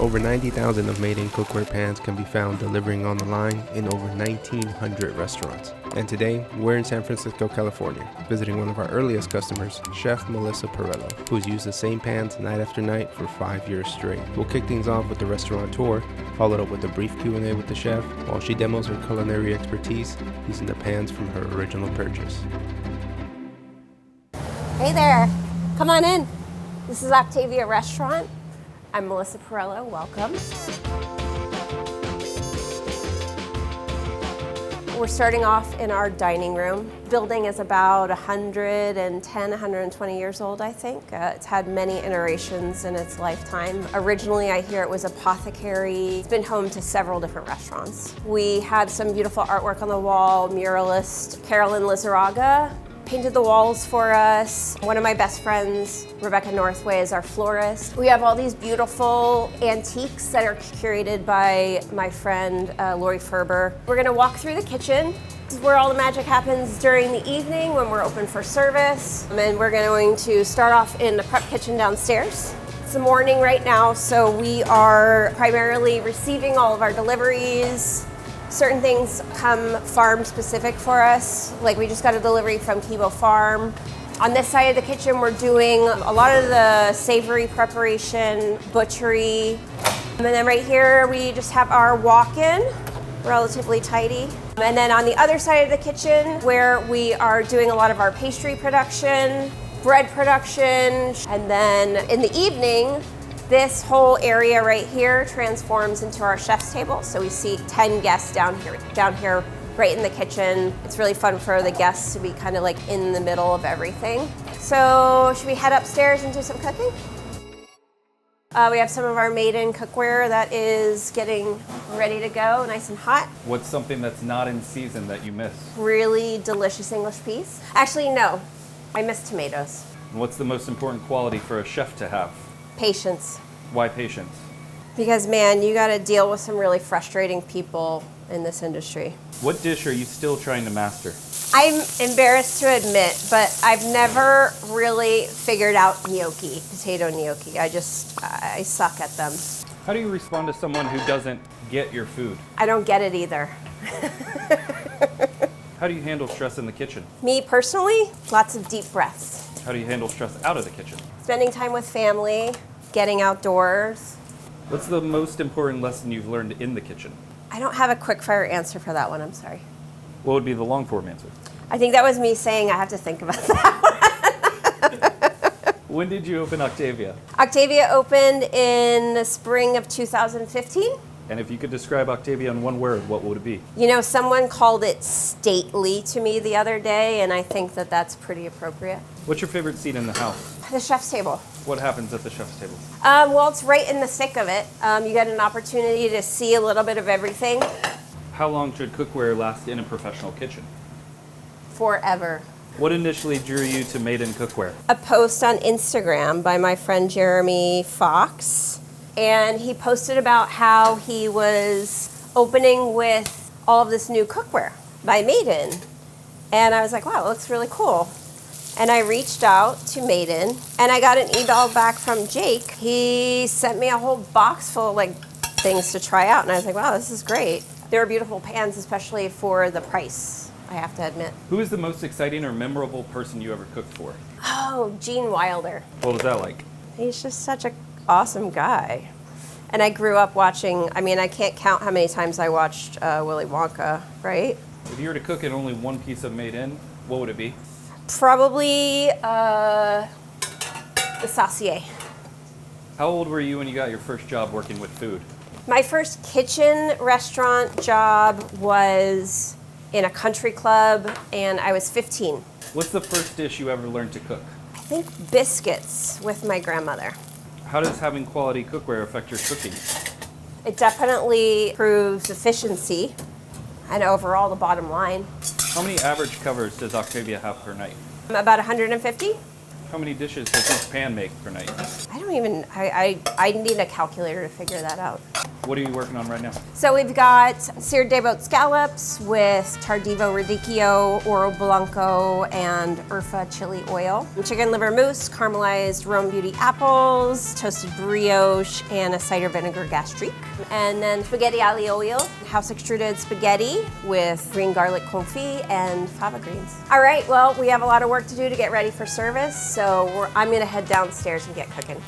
Over 90,000 of Made in Cookware pans can be found delivering on the line in over 1,900 restaurants. And today, we're in San Francisco, California, visiting one of our earliest customers, Chef Melissa Perello, who's used the same pans night after night for 5 years straight. We'll kick things off with the restaurant tour, followed up with a brief Q&A with the chef, while she demos her culinary expertise using the pans from her original purchase. Hey there, come on in. This is Octavia Restaurant. I'm Melissa Perello, welcome. We're starting off in our dining room. The building is about 110, 120 years old, I think. It's had many iterations in its lifetime. Originally, I hear it was apothecary. It's been home to several different restaurants. We have some beautiful artwork on the wall. Muralist Carolyn Lizarraga painted the walls for us. One of my best friends, Rebecca Northway, is our florist. We have all these beautiful antiques that are curated by my friend, Lori Ferber. We're gonna walk through the kitchen. This is where all the magic happens during the evening when we're open for service. And we're going to start off in the prep kitchen downstairs. It's the morning right now, so we are primarily receiving all of our deliveries. Certain things come farm specific for us, like we just got a delivery from Kibo Farm. On this side of the kitchen, we're doing a lot of the savory preparation, butchery. And then right here, we just have our walk-in, relatively tidy. And then on the other side of the kitchen, where we are doing a lot of our pastry production, bread production, and then in the evening, this whole area right here transforms into our chef's table. So we see 10 guests down here right in the kitchen. It's really fun for the guests to be kind of like in the middle of everything. So should we head upstairs and do some cooking? We have some of our made-in cookware that is getting ready to go, nice and hot. What's something that's not in season that you miss? Really delicious English peas. Actually, no, I miss tomatoes. And what's the most important quality for a chef to have? Patience. Why patience? Because man, you gotta deal with some really frustrating people in this industry. What dish are you still trying to master? I'm embarrassed to admit, but I've never really figured out gnocchi, potato gnocchi. I suck at them. How do you respond to someone who doesn't get your food? I don't get it either. How do you handle stress in the kitchen? Me personally, lots of deep breaths. How do you handle stress out of the kitchen? Spending time with family, getting outdoors. What's the most important lesson you've learned in the kitchen? I don't have a quick fire answer for that one, I'm sorry. What would be the long form answer? I think that was me saying I have to think about that one. When did you open Octavia? Octavia opened in the spring of 2015. And if you could describe Octavia in one word, what would it be? You know, someone called it stately to me the other day, and I think that that's pretty appropriate. What's your favorite seat in the house? The chef's table. What happens at the chef's table? Well, it's right in the thick of it. You get an opportunity to see a little bit of everything. How long should cookware last in a professional kitchen? Forever. What initially drew you to Made in Cookware? A post on Instagram by my friend Jeremy Fox. And he posted about how he was opening with all of this new cookware by Made In. And I was like, wow, it looks really cool. And I reached out to Made In, and I got an email back from Jake. He sent me a whole box full of like things to try out. And I was like, wow, this is great. They were beautiful pans, especially for the price, I have to admit. Who is the most exciting or memorable person you ever cooked for? Oh, Gene Wilder. What was that like? He's just such an awesome guy. And I grew up watching, I mean, I can't count how many times I watched Willy Wonka, right? If you were to cook in only one piece of Made In, what would it be? Probably the saucier. How old were you when you got your first job working with food? My first kitchen restaurant job was in a country club, and I was 15. What's the first dish you ever learned to cook? I think biscuits with my grandmother. How does having quality cookware affect your cooking? It definitely improves efficiency and overall the bottom line. How many average covers does Octavia have per night? About 150. How many dishes does each pan make per night? I need a calculator to figure that out. What are you working on right now? So we've got seared day boat scallops with Tardivo radicchio, Oro Blanco, and Urfa chili oil. Chicken liver mousse, caramelized Rome Beauty apples, toasted brioche, and a cider vinegar gastrique. And then spaghetti aglio olio, house extruded spaghetti with green garlic confit and fava greens. All right, well, we have a lot of work to do to get ready for service, so I'm gonna head downstairs and get cooking.